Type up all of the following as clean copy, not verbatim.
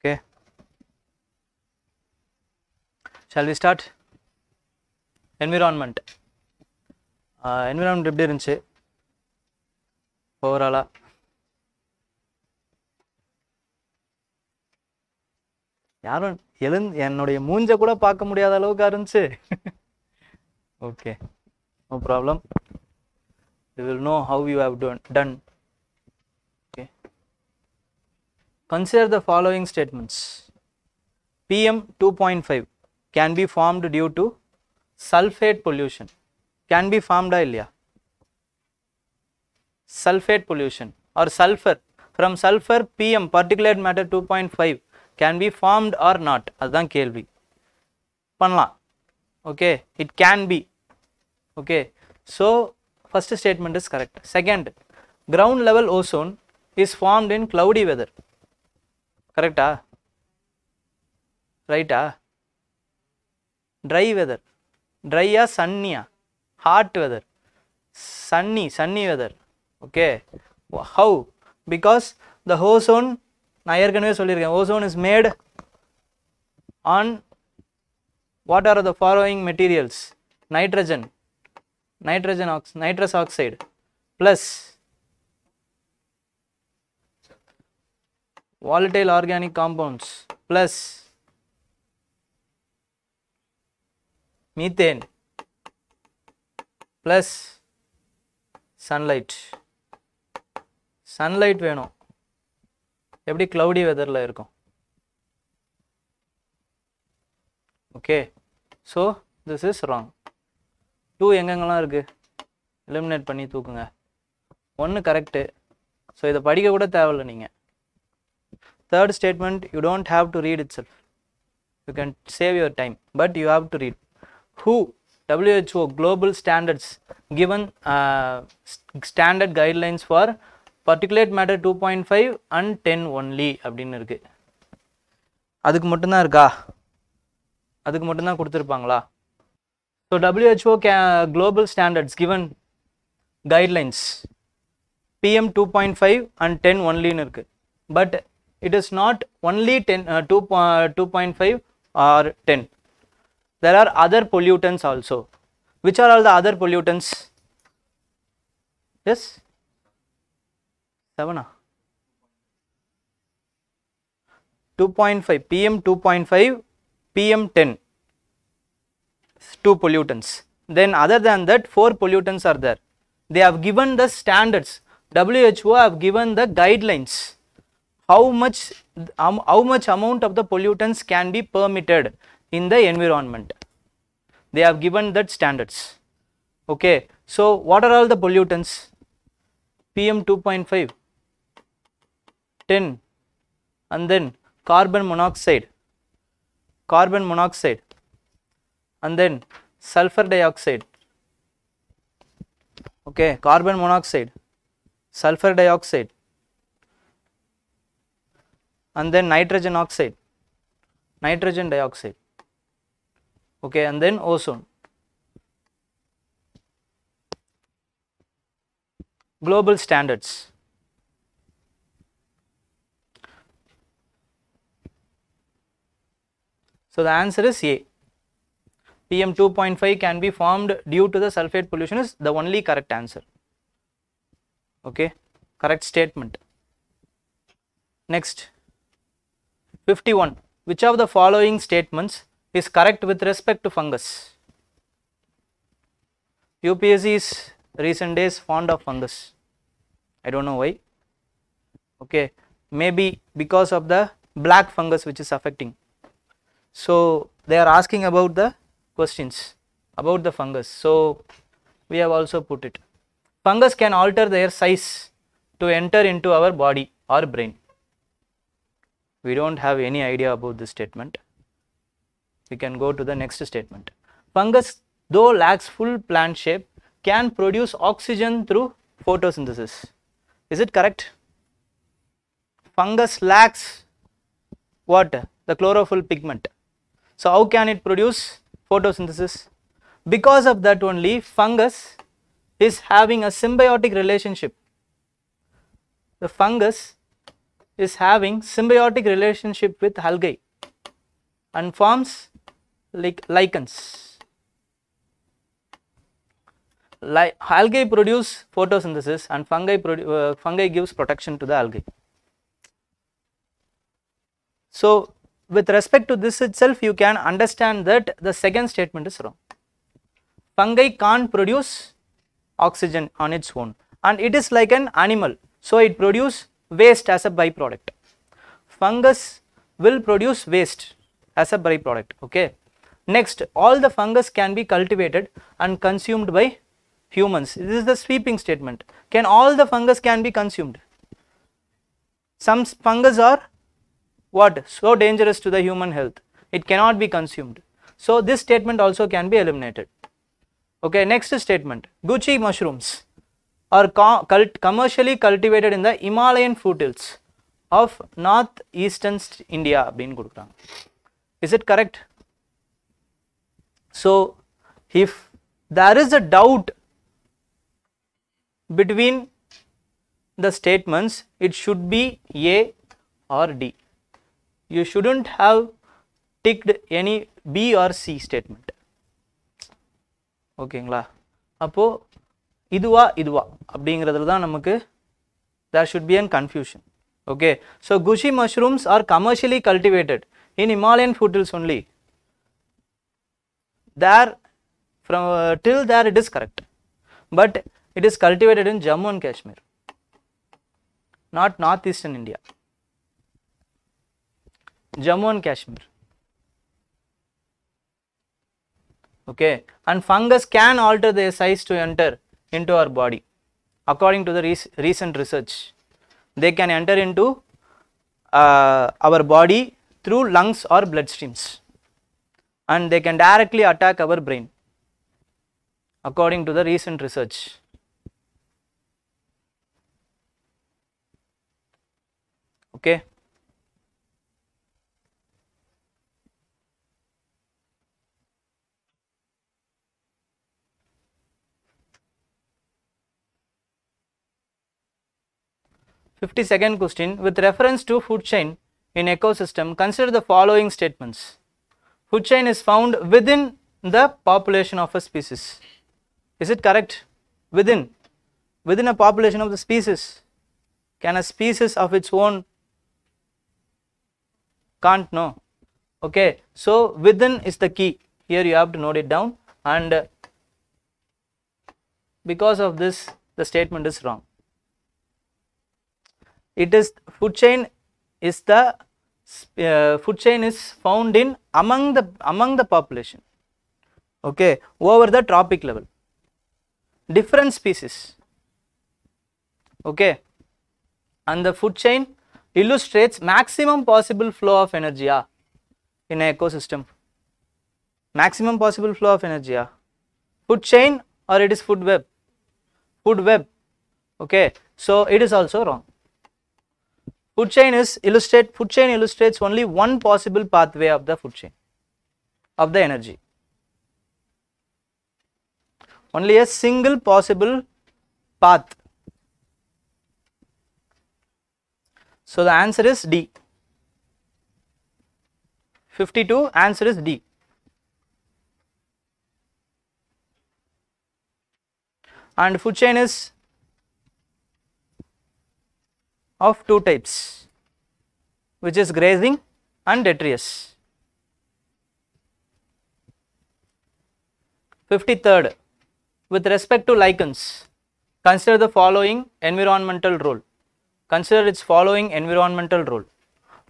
Okay, shall we start? Environment. Environment எப்படி இருந்துச்சு ஓவராலா? யாரும் என்னுடைய மூஞ்ச கூட பார்க்க முடியாத அளவுக்கு இருந்துச்சு. Okay, no problem. You will know how you have done. Okay, consider the following statements. PM 2.5 can be formed due to sulfate pollution. Can be formed illaya? Sulfate pollution or sulfur, from sulfur PM particulate matter 2.5 can be formed or not, adhan kelvi pannalam. Okay, it can be. Okay, so first statement is correct. Second, ground level ozone is formed in cloudy weather. Correct ah? Right ah? Dry weather. Dry ah, sunny ah? Hot weather. Sunny weather. Okay, how? Because the ozone, நான் ஏற்கனவே சொல்லியிருக்கேன், ozone is made on what are the following materials? Nitrous oxide plus volatile organic compounds plus methane plus sunlight வேணும். எப்படி cloudy weatherல இருக்கும்? Okay, so this is wrong. 2 எங்கெங்கெல்லாம் இருக்கு eliminate பண்ணி தூக்குங்க. 1 correct, so இதை படிக்க கூட தேவையில்லை நீங்க. Third statement, you don't have to read itself, you can save your time, but you have to read. Who? WHO global standards given standard guidelines for particulate matter 2.5 and 10 only அப்படின்னு இருக்கு. அதுக்கு மட்டும் தான் இருக்கா? அதுக்கு மட்டும் தான் கொடுத்திருப்பாங்களா? So WHO global standards given guidelines PM 2.5 and 10 only ன்னு இருக்கு. But it is not only 2.5 or 10. There are other pollutants also. Which are all the other pollutants? Yes? 7 2.5 PM 2.5 PM 10, 2 pollutants. Then other than that 4 pollutants are there. They have given the standards. WHO have given the guidelines. How much amount of the pollutants can be permitted in the environment. They have given that standards. Okay, so what are all the pollutants? PM 2.5, 10, and then carbon monoxide, and then sulfur dioxide. Okay, carbon monoxide, sulfur dioxide, and then nitrogen dioxide. Okay, and then ozone. Global standards. So the answer is A. PM 2.5 can be formed due to the sulfate pollution is the only correct answer. Okay, correct statement. Next, 51. Which of the following statements is correct with respect to fungus? UPSC is recent days fond of fungus. I don't know why. Okay, maybe because of the black fungus which is affecting. So they are asking about the questions about the fungus. So we have also put it. Fungus can alter their size to enter into our body or brain. We don't have any idea about this statement. We can go to the next statement. Fungus, though lacks full plant shape, can produce oxygen through photosynthesis. Is it correct? Fungus lacks what? The chlorophyll pigment. So how can it produce photosynthesis? Because of that only fungus is having a symbiotic relationship. The fungus is having symbiotic relationship with algae and forms like lichens. Algae produce photosynthesis and fungi gives protection to the algae. So with respect to this itself, you can understand that the second statement is wrong. Fungi can't produce oxygen on its own, and it is like an animal, so it produces waste as a byproduct. Fungus will produce waste as a byproduct. Okay. Next, all the fungus can be cultivated and consumed by humans. This is the sweeping statement. Can all the fungus can be consumed? Some fungus are what? So dangerous to the human health, it cannot be consumed. So this statement also can be eliminated. Okay, next statement. Gucci mushrooms are commercially cultivated in the Himalayan foothills of northeastern India. Is it correct? So if there is a doubt between the statements, it should be A or D. You shouldn't have ticked any B or C statement. ஓகேங்களா? அப்போ இதுவா அப்படிங்கிறதுல தான் நமக்கு there should be a confusion. Okay, so Gucci mushrooms are commercially cultivated in Himalayan foothills only. There from till there it is correct, but it is cultivated in Jammu and Kashmir, not northeastern India. Jammu and Kashmir. Okay, and fungus can alter their size to enter into our body. According to the recent research, they can enter into our body through lungs or blood streams, and they can directly attack our brain, according to the recent research. Okay. Fifty-second question. With reference to food chain in ecosystem, consider the following statements. Food chain is found within the population of a species. Is it correct? Within a population of the species. Can a species of its own? Can't, no. Okay, so within is the key. Here you have to note it down, and because of this the statement is wrong. It is food chain is the food chain is found in among the population. Okay, over the tropic level, different species. Okay, and the food chain illustrates maximum possible flow of energy in an ecosystem. Maximum possible flow of energy. Food chain or it is food web? Food web. Okay, so it is also wrong. Food chain illustrates only one possible pathway of the food chain of the energy. Only a single possible path. So the answer is D. 52, answer is D. And food chain is of two types, which is grazing and detritus. 53rd, with respect to lichens, consider the following environmental role. Consider its following environmental role.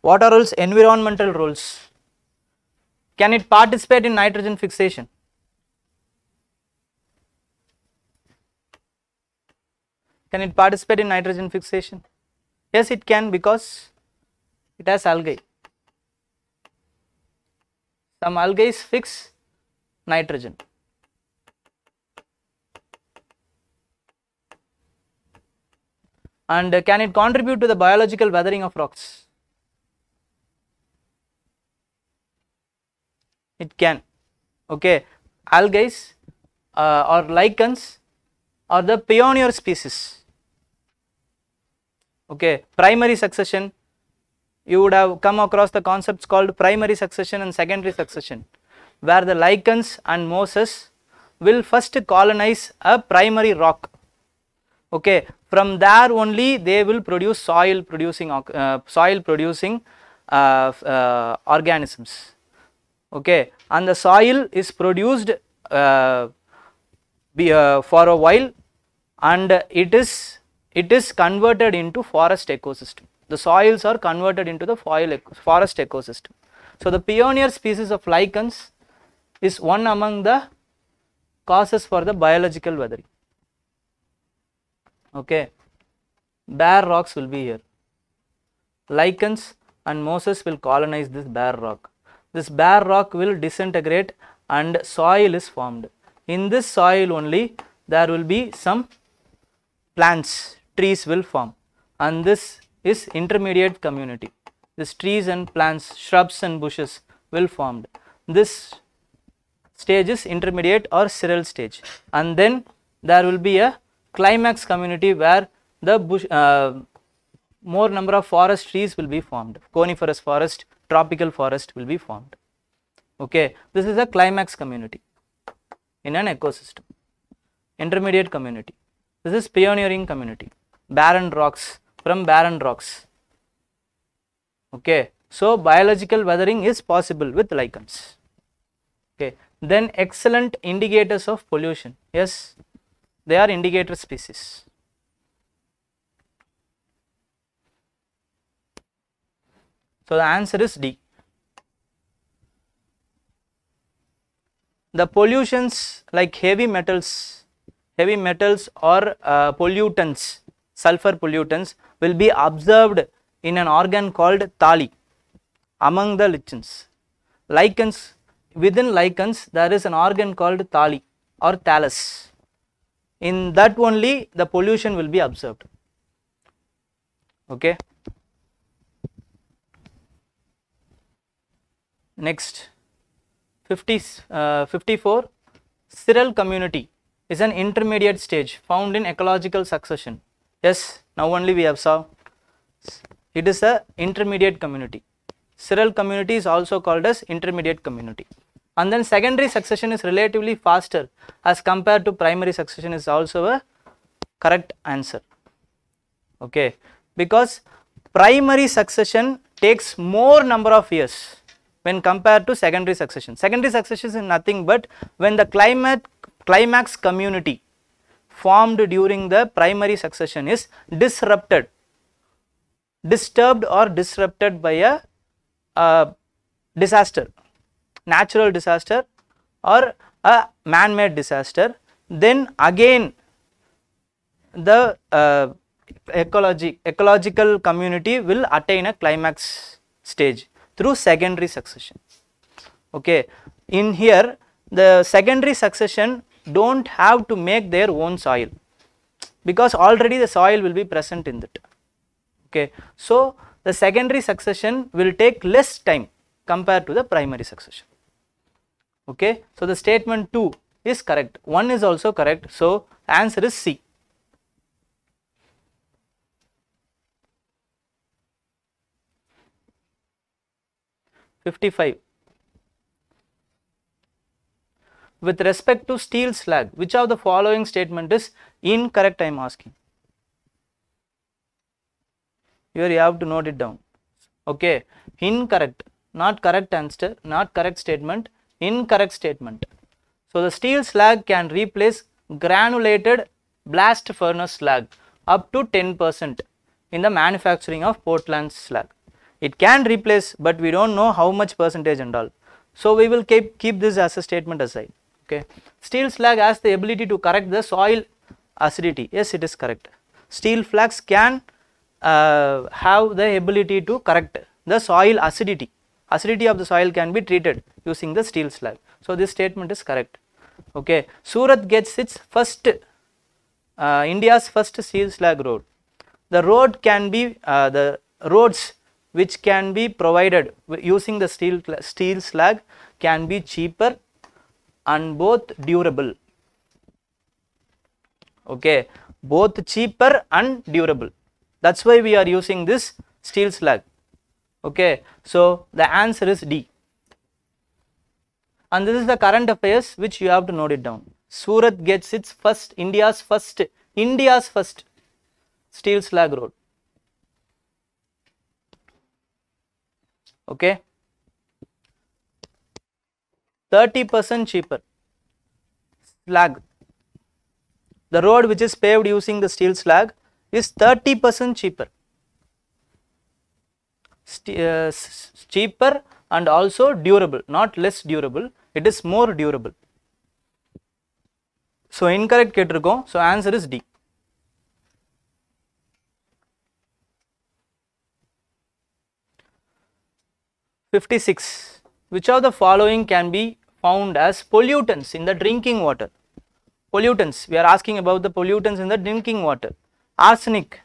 What are its environmental roles? Can it participate in nitrogen fixation? Can it participate in nitrogen fixation? Yes, it can, because it has algae. Some algae fix nitrogen. And can it contribute to the biological weathering of rocks? It can. Okay, algae or lichens are the pioneer species. Okay, primary succession you would have come across the concepts called primary succession and secondary succession, where the lichens and mosses will first colonize a primary rock. Okay, from there only they will produce soil producing organisms. Okay, and the soil is produced for a while, and it is converted into forest ecosystem. The soils are converted into the forest ecosystem. So the pioneer species of lichens is one among the causes for the biological weathering. Okay, bare rocks will be here. Lichens and mosses will colonize this bare rock. This bare rock will disintegrate and soil is formed. In this soil only there will be some plants, trees will form, and this is intermediate community. These trees and plants, shrubs and bushes will formed. This stage is intermediate or cyril stage, and then there will be a climax community where the bush, more number of forest trees will be formed. Coniferous forest, tropical forest will be formed. Okay, this is a climax community in an ecosystem. Intermediate community. This is pioneering community. Barren rocks, from barren rocks. Okay, so biological weathering is possible with lichens. Okay, then excellent indicators of pollution. Yes, they are indicator species. So the answer is D. The pollutions like heavy metals or pollutants, sulfur pollutants will be observed in an organ called thali among the lichens. Lichens, within lichens there is an organ called thali or thallus. In that only the pollution will be observed. Okay. Next, 54, cyril community is an intermediate stage found in ecological succession. Yes, now only we have saw it is a intermediate community. Cyril community is also called as intermediate community. And then secondary succession is relatively faster as compared to primary succession is also a correct answer. Okay, because primary succession takes more number of years when compared to secondary succession. Secondary succession is nothing but when the climax community formed during the primary succession is disturbed or disrupted by a disaster, natural disaster or a man-made disaster, then again the ecological community will attain a climax stage through secondary succession. Okay, in here the secondary succession don't have to make their own soil because already the soil will be present in that. Okay, so the secondary succession will take less time compared to the primary succession. Okay, so the statement 2 is correct, 1 is also correct, so answer is C. (55) With respect to steel slag, which of the following statement is incorrect? I am asking. Here you have to note it down. Okay, incorrect, not correct answer, not correct statement, incorrect statement. So the steel slag can replace granulated blast furnace slag up to 10% in the manufacturing of Portland slag. It can replace, but we don't know how much percentage and all. So we will keep this as a statement aside. Okay, steel slag has the ability to correct the soil acidity. Yes, it is correct. Steel flags can have the ability to correct the soil acidity. Acidity of the soil can be treated using the steel slag. So this statement is correct. Okay, Surat gets its first India's first steel slag road. The road can be the roads which can be provided using the steel slag can be cheaper and both durable. Okay, both cheaper and durable. That's why we are using this steel slag. Okay, so the answer is D. And this is the current affairs which you have to note it down. Surat gets its first, India's first steel slag road. Okay, 30% cheaper slag. The road which is paved using the steel slag is 30% cheaper. Cheaper and also durable, not less durable, it is more durable. So incorrect ketirkom, so answer is D. #56. Which of the following can be found as pollutants in the drinking water? Pollutants, we are asking about the pollutants in the drinking water. Arsenic,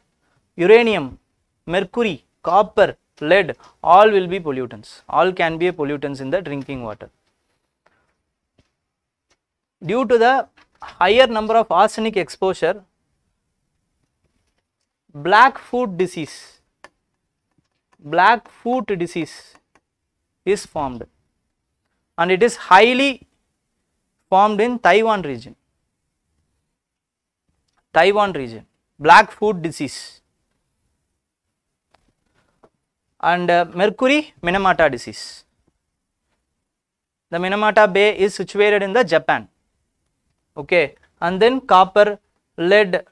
uranium, mercury, copper, lead, all will be pollutants. All can be pollutants in the drinking water. Due to the higher number of arsenic exposure, black foot disease is formed, and it is highly formed in Taiwan region. Black foot disease. And mercury, Minamata disease. The Minamata Bay is situated in the Japan. Okay, and then copper, lead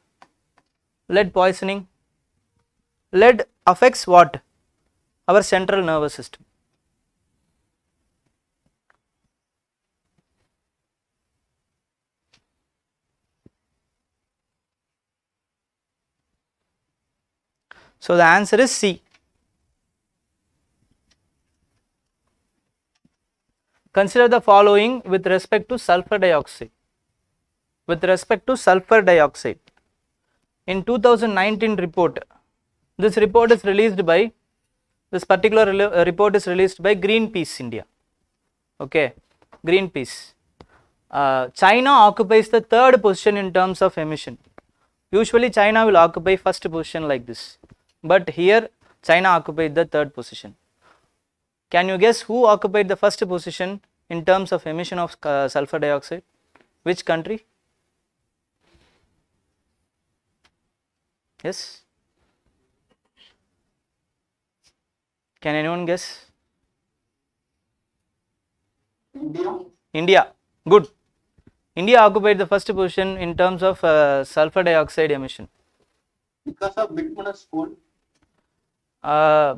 poisoning. Lead affects what? Our central nervous system. So the answer is C. Consider the following with respect to sulfur dioxide. In 2019 report, this particular report is released by Greenpeace India. Okay, Greenpeace. China occupies the 3rd position in terms of emission. Usually China will occupy first position like this, but here China occupied the 3rd position. Can you guess who occupied the first position in terms of emission of sulfur dioxide? Which country? Yes? Can anyone guess? India. Good. India occupied the first position in terms of sulfur dioxide emission. Because of bituminous coal?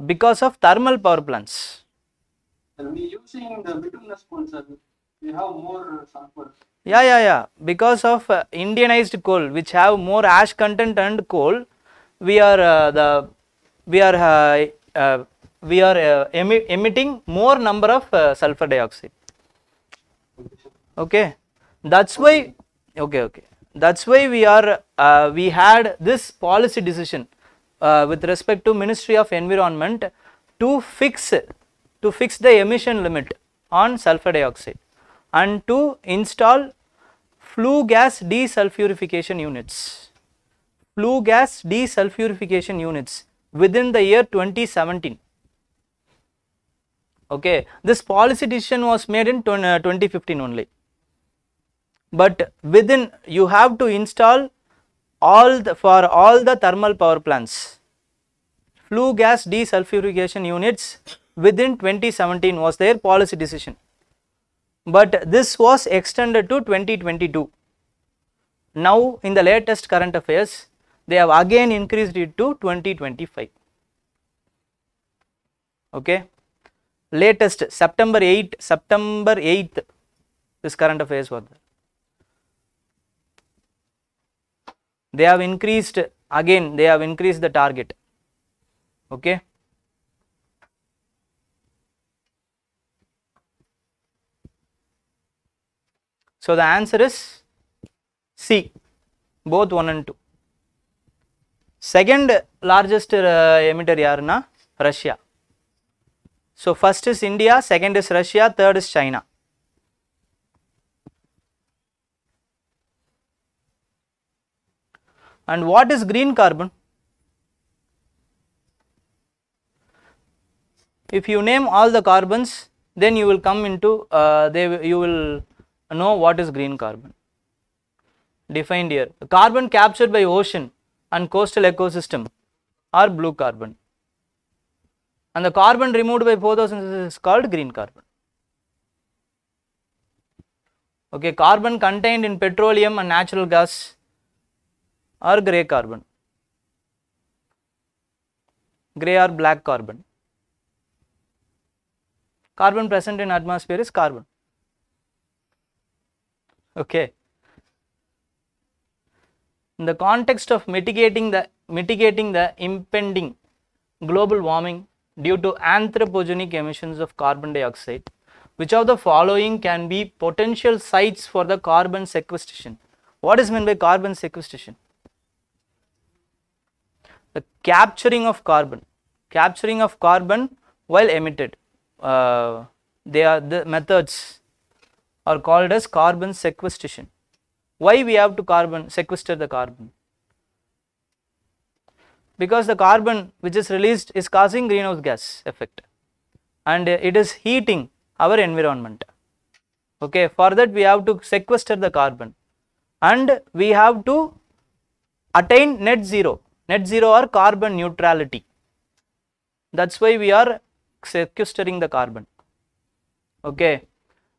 Because of thermal power plants. We using the bituminous coal, sir. We have more sulfur. Yeah. Because of Indianized coal, which have more ash content and coal, we are emitting more number of sulfur dioxide. Okay, that's why. Okay. That's why we had this policy decision with respect to Ministry of Environment to fix the emission limit on sulfur dioxide and to install flue gas desulfurification units. Within the year 2017. Okay, this policy decision was made in 2015 only. But within, you have to install for all the thermal power plants, flue gas desulfurification units within 2017 was their policy decision. But this was extended to 2022. Now in the latest current affairs, they have again increased it to 2025. Okay, latest September 8th, this current affairs was there. They have increased the target. Okay, so the answer is C, both 1 and 2. Second largest emitter yarna, Russia. So first is India, second is Russia, third is China. And what is green carbon? If you name all the carbons, then you will come into you will know what is green carbon. Defined here, carbon captured by ocean and coastal ecosystem are blue carbon, and the carbon removed by photosynthesis is called green carbon. Okay, carbon contained in petroleum and natural gas are grey carbon, grey or black carbon. Carbon present in atmosphere is carbon. Okay. In the context of mitigating the impending global warming due to anthropogenic emissions of carbon dioxide, which of the following can be potential sites for the carbon sequestration? What is meant by carbon sequestration? The capturing of carbon while emitted. The methods are called as carbon sequestration. Why we have to sequester the carbon? Because the carbon which is released is causing greenhouse gas effect, and it is heating our environment. Okay, for that we have to sequester the carbon, and we have to attain net zero or carbon neutrality. That's why we are sequestering the carbon. Okay,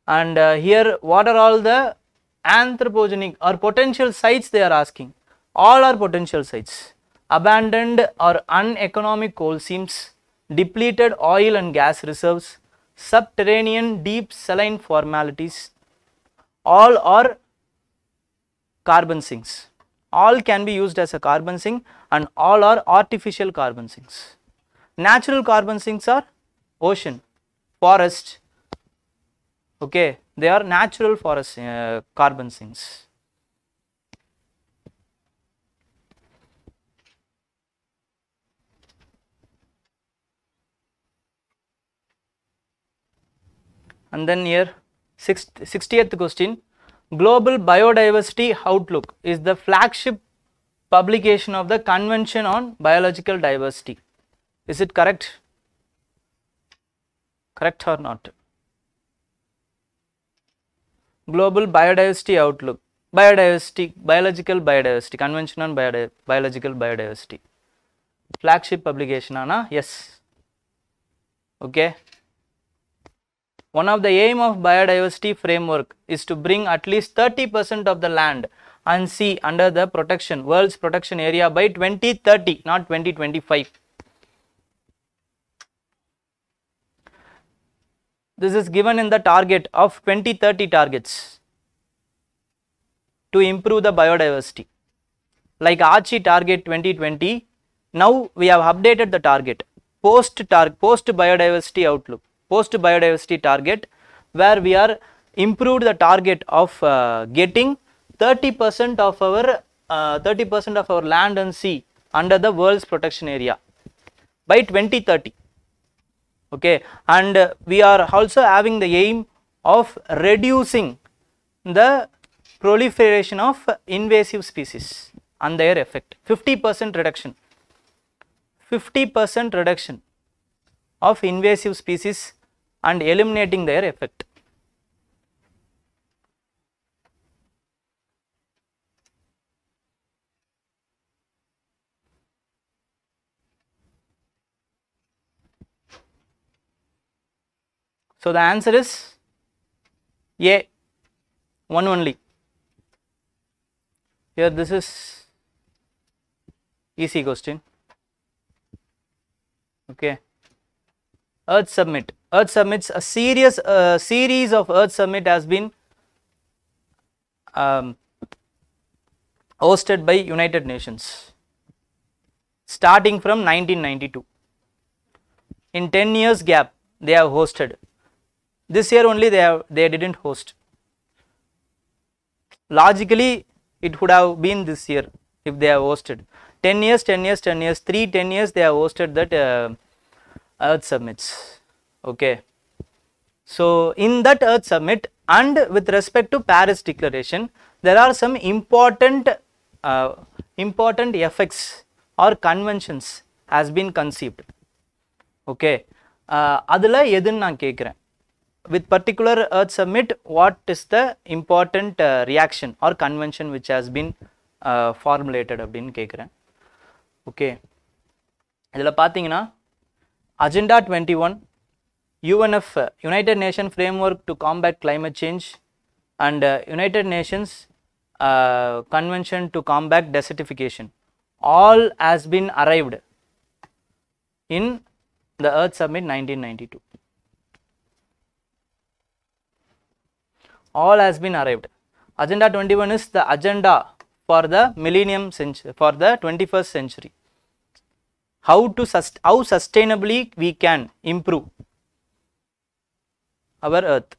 and here what are all the anthropogenic or potential sites they are asking? All are potential sites. Abandoned or uneconomic coal seams, depleted oil and gas reserves, subterranean deep saline formalities, all are carbon sinks. All can be used as a carbon sink, and all are artificial carbon sinks. Natural carbon sinks are ocean, forest. Okay, they are natural forest carbon sinks. And then here 60th question, Global Biodiversity Outlook is the flagship publication of the Convention on Biological Diversity. Is it correct? Correct or not? Global Biodiversity Outlook, Biological Biodiversity, Convention on Biological Biodiversity. Flagship publication, Anna? Yes. Okay. One of the aim of biodiversity framework is to bring at least 30% of the land and sea under the protection, world's protection area by 2030, not 2025. This is given in the target of 2030 targets to improve the biodiversity. Like Aichi target 2020, now we have updated the target, post biodiversity outlook, post biodiversity target, where we are improved the target of getting 30% of our land and sea under the world's protection area by 2030. Okay, and we are also having the aim of reducing the proliferation of invasive species and their effect. 50% reduction, 50% reduction of invasive species and eliminating their effect. So the answer is A, one only. Here this is easy question. Okay. Earth Summit. Earth Summits, a series of Earth Summit has been hosted by United Nations starting from 1992. In 10 years gap they have hosted. This year only they didn't host. Logically it would have been this year if they have hosted. 10 years, 10 years, 10 years, 10 years they have hosted that Earth Summits. Okay. So in that Earth Summit and with respect to Paris Declaration, there are some important effects or conventions has been conceived. Okay. அதில் எதுன்னு நான் கேட்குறேன். With particular Earth Summit, what is the important reaction or convention which has been formulated அப்படின்னு கேட்குறேன். Okay, இதில் பார்த்தீங்கன்னா Agenda 21, UNF, United Nations Framework to Combat Climate Change, and United Nations Convention to Combat Desertification, all has been arrived in the Earth Summit 1992. All has been arrived. Agenda 21 is the agenda for the millennium century, for the 21st century. How sustainably we can improve our Earth.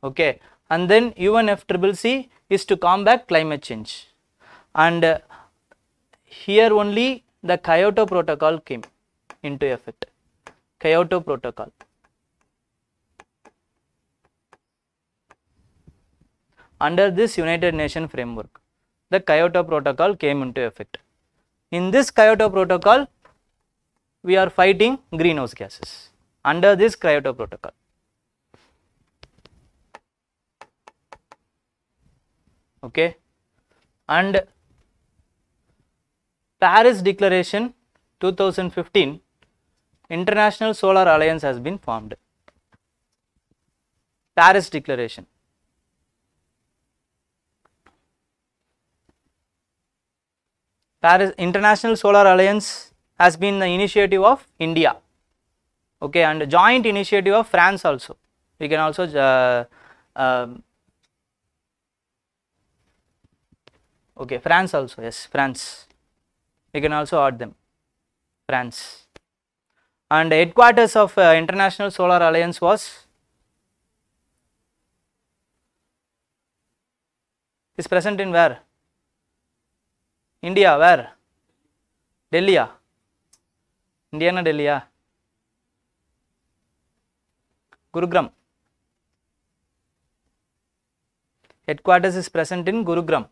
Okay, and then UNFCCC is to combat climate change, and here only the Kyoto Protocol came into effect. Kyoto Protocol. Under this United Nations framework, the Kyoto Protocol came into effect. In this Kyoto Protocol, we are fighting greenhouse gases under this Kyoto Protocol. Okay, and Paris Declaration 2015, International Solar Alliance has been formed. Paris Declaration. Paris International Solar Alliance has been the initiative of India. Okay, and joint initiative of France also. We can also okay, France also, yes, France. We can also add them, France. And headquarters of International Solar Alliance is present in where? India, where? Delhi. India na Delhi. Gurugram. Headquarters is present in Gurugram.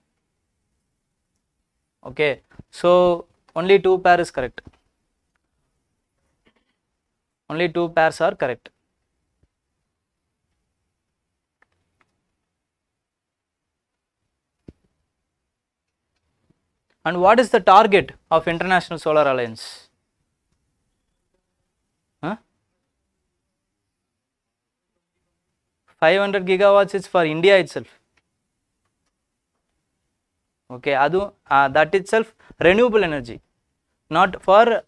Okay, so only 2 pairs is correct. Only 2 pairs are correct. And what is the target of International Solar Alliance? 500 gigawatts is for India itself. Okay, that itself renewable energy, not for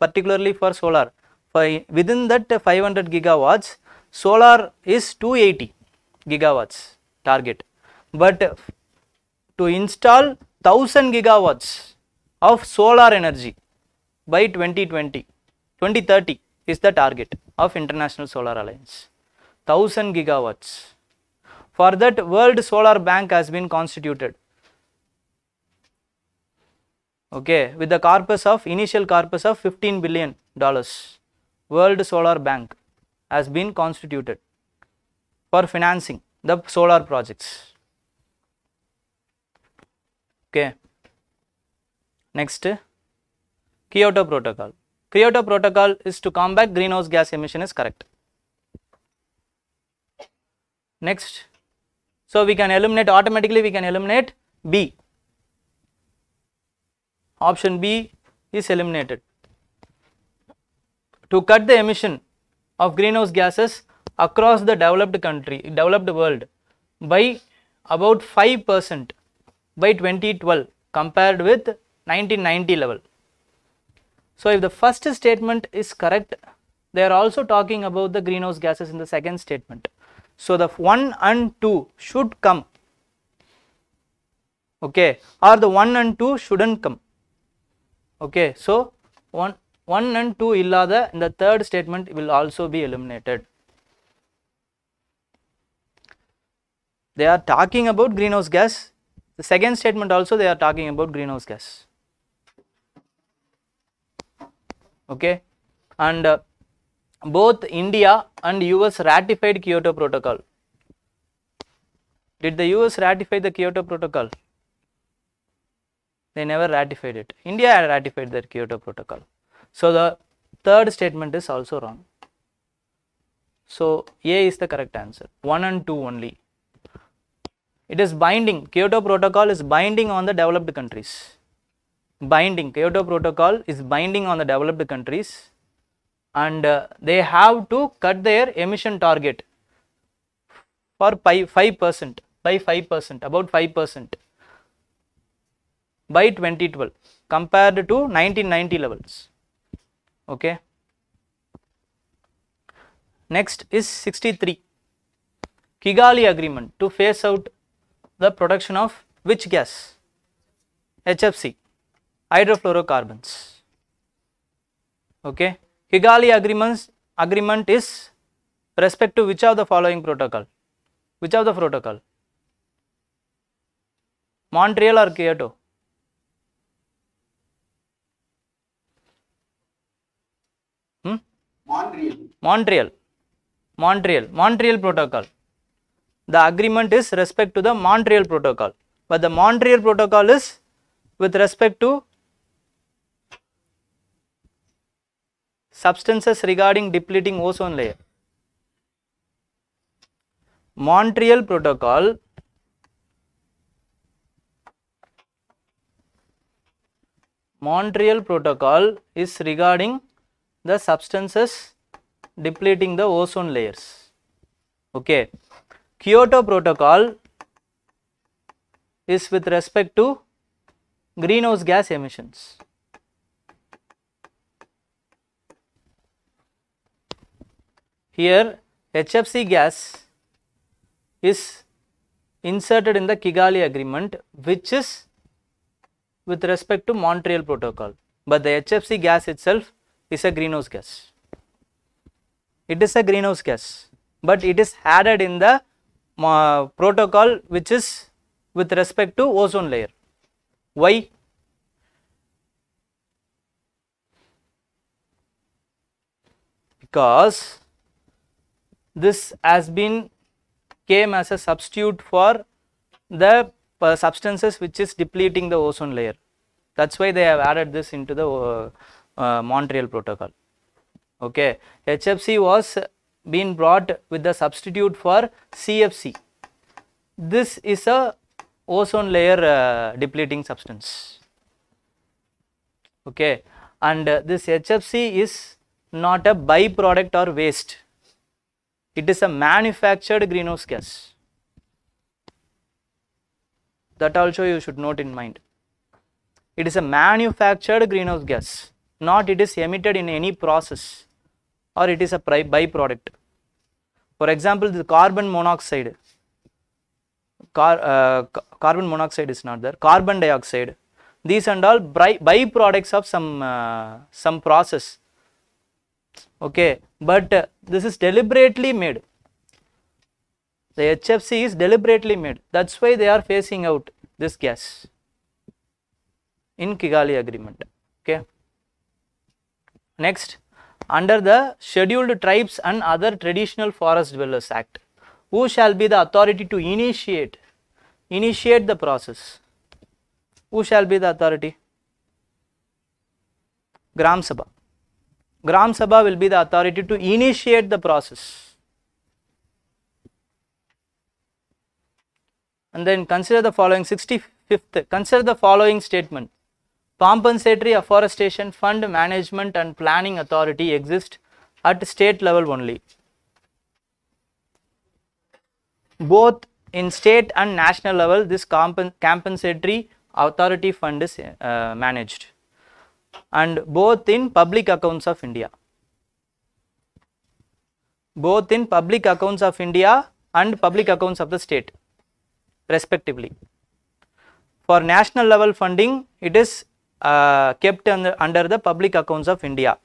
particularly for solar. For within that 500 gigawatts, solar is 280 gigawatts target, but to install 1000 gigawatts of solar energy by 2030 is the target of International Solar Alliance. 1000 gigawatts. For that, World Solar Bank has been constituted. Okay, with the initial corpus of $15 billion. World Solar Bank has been constituted for financing the solar projects. Okay, next, Kyoto Protocol. Kyoto Protocol is to combat greenhouse gas emission, is correct. Next, so we can eliminate automatically, we can eliminate B. Option B is eliminated. To cut the emission of greenhouse gases across the developed world by about 5% by 2012 compared with 1990 level. So if the first statement is correct, they are also talking about the greenhouse gases in the second statement. So the 1 and 2 should come. Okay, or the 1 and 2 shouldn't come. Okay, so 1 and 2 illada in the third statement will also be eliminated. They are talking about greenhouse gas. The second statement also they are talking about greenhouse gas. Okay, and both India and US ratified Kyoto Protocol. Did the US ratify the Kyoto Protocol? They never ratified it. India ratified the Kyoto Protocol. So the third statement is also wrong. So A is the correct answer. 1 and 2 only. It is binding. Kyoto Protocol is binding on the developed countries. Binding. Kyoto Protocol is binding on the developed countries, and they have to cut their emission target for 5%, by 5%, about 5% by 2012 compared to 1990 levels. Okay. Next is 63. Kigali Agreement to phase out the production of which gas? HFC, hydrofluorocarbons. Okay. Kigali agreement is respect to which of the following protocol? Which of the protocol? Montreal or Kyoto? Montreal Protocol. The agreement is respect to the Montreal Protocol, but the Montreal Protocol is with respect to substances regarding depleting ozone layer. Montreal Protocol is regarding the substances depleting the ozone layers. Okay. Kyoto Protocol is with respect to greenhouse gas emissions. Here HFC gas is inserted in the Kigali Agreement, which is with respect to Montreal Protocol, but the HFC gas itself is a greenhouse gas. It is a greenhouse gas, but it is added in the protocol which is with respect to ozone layer. Why? Because this has been came as a substitute for the substances which is depleting the ozone layer. That's why they have added this into the Montreal Protocol. Okay, HFC was been brought with the substitute for CFC. This is a ozone layer depleting substance. Okay, and this HFC is not a byproduct or waste. It is a manufactured greenhouse gas. That also you should note in mind. It is a manufactured greenhouse gas, not it is emitted in any process, or it is a byproduct. For example, the carbon monoxide. Carbon monoxide is not there. Carbon dioxide. These and all byproducts of some process. Okay, but this is deliberately made. The HFC is deliberately made. That's why they are phasing out this gas in Kigali Agreement. Okay. Next, under the Scheduled Tribes and Other Traditional Forest Dwellers Act, who shall be the authority to initiate the process? Who shall be the authority? Gram Sabha. Gram Sabha will be the authority to initiate the process. And then consider the following, 65th, consider the following statement. Compensatory Afforestation Fund Management and Planning Authority exists at state level only. Both in state and national level, this compensatory authority fund is managed, and both in public accounts of India. Both in public accounts of India and public accounts of the state, respectively. For national level funding, it is kept under the public accounts of India.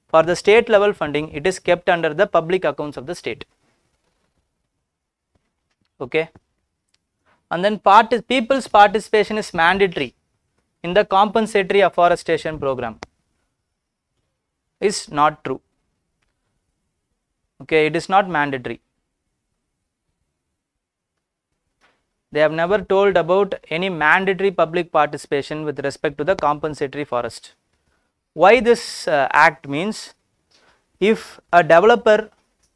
For the state level funding, it is kept under the public accounts of the state. Okay. And then people's participation is mandatory in the compensatory afforestation program. Is not true. Okay, it is not mandatory. They have never told about any mandatory public participation with respect to the compensatory forest. Why this act means, if a developer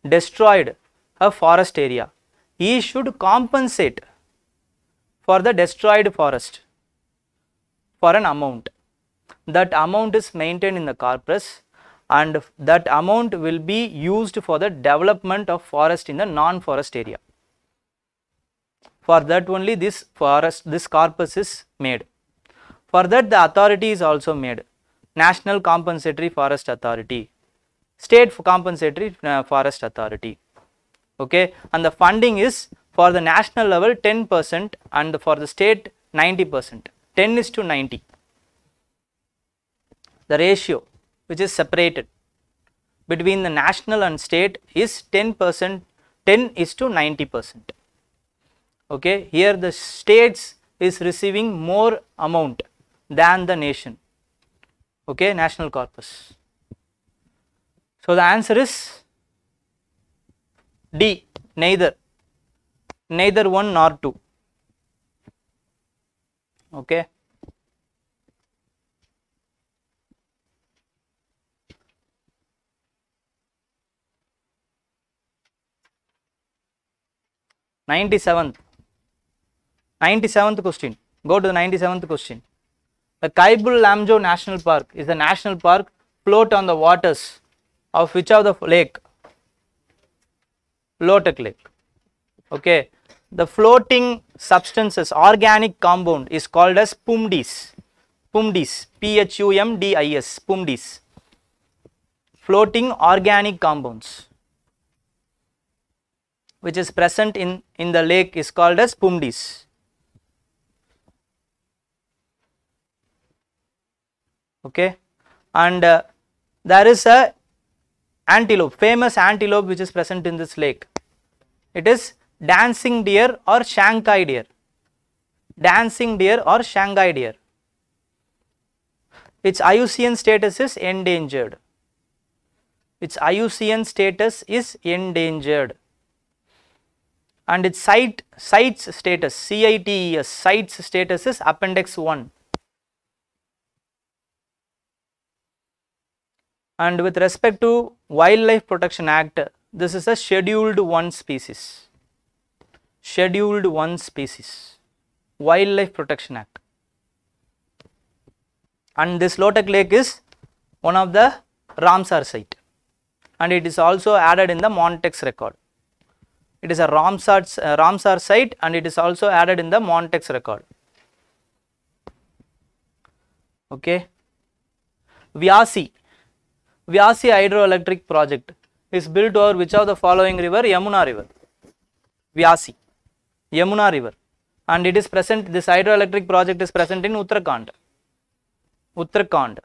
destroyed a forest area, he should compensate for the destroyed forest for an amount. That amount is maintained in the corpus, and that amount will be used for the development of forest in the non-forest area. For that only this corpus is made. For that the authority is also made, National Compensatory Forest Authority, State Compensatory Forest Authority. Okay, and the funding is for the national level 10% and for the state 90%, 10:90. The ratio which is separated between the national and state is 10%, 10:90%. Okay, here the states is receiving more amount than the nation. Okay, national corpus. So the answer is D, neither one nor two. Okay. Ninety-seventh question. Go to the 97th question. The Kaibul-Lamjo National Park is a national park float on the waters of which of the lake? Lotek Lake. Okay. The floating substances, organic compound is called as PUMDIS. PUMDIS, PHUMDIS, PUMDIS. Floating organic compounds which is present in the lake is called as PUMDIS. Okay, and there is a antelope, famous antelope which is present in this lake. It is dancing deer or Shanghai deer. Dancing deer or Shanghai deer. Its IUCN status is endangered. Its IUCN status is endangered. And its CITES status, CITES, CITES status is Appendix 1. And with respect to Wildlife Protection Act, this is a Scheduled 1 species. Scheduled 1 species. Wildlife Protection Act. And this Lotek Lake is one of the Ramsar site, and it is also added in the Montex record. It is a Ramsar site and it is also added in the Montex record. Okay. Vyasi hydroelectric project is built over which of the following river? Yamuna river. Vyasi, Yamuna river, and it is present, this hydroelectric project is present in Uttarakhand. Uttarakhand.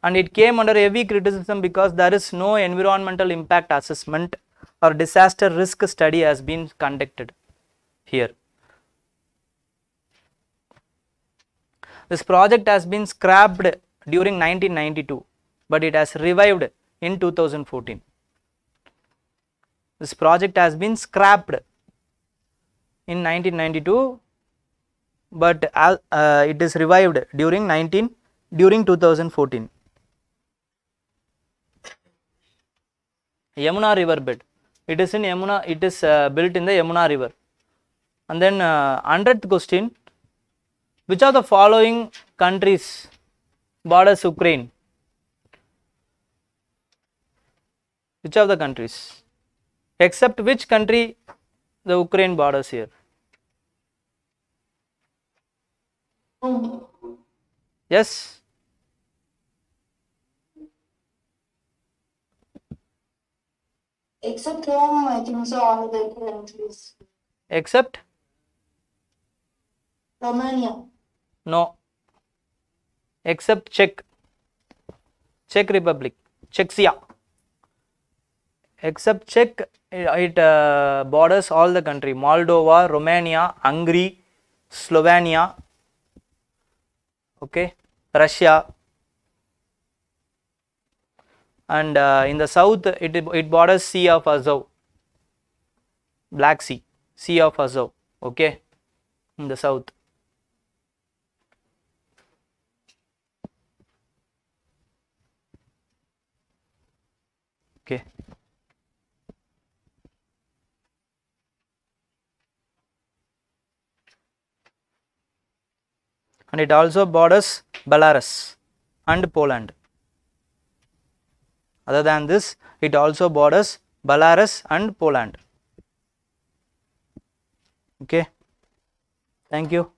And it came under heavy criticism because there is no environmental impact assessment or disaster risk study has been conducted here. This project has been scrapped during 1992, but it has revived in 2014. This project has been scrapped in 1992, but it is revived during 2014. Yamuna river bed. It is in Yamuna. It is built in the Yamuna river. And then 100th question. Which of the following countries borders Ukraine? Which of the countries? Except which country the Ukraine borders here? Yes. Except Rome, I think so, all the countries. Except? Romania. No. Except Czech Republic, Czechia. Except Czech, it borders all the country: Moldova, Romania, Hungary, Slovenia, okay, Russia, and in the south it borders Sea of Azov, Black Sea, Sea of Azov, okay, in the south. Okay. And it also borders Belarus and Poland. Other than this, it also borders Belarus and Poland. Okay. Thank you.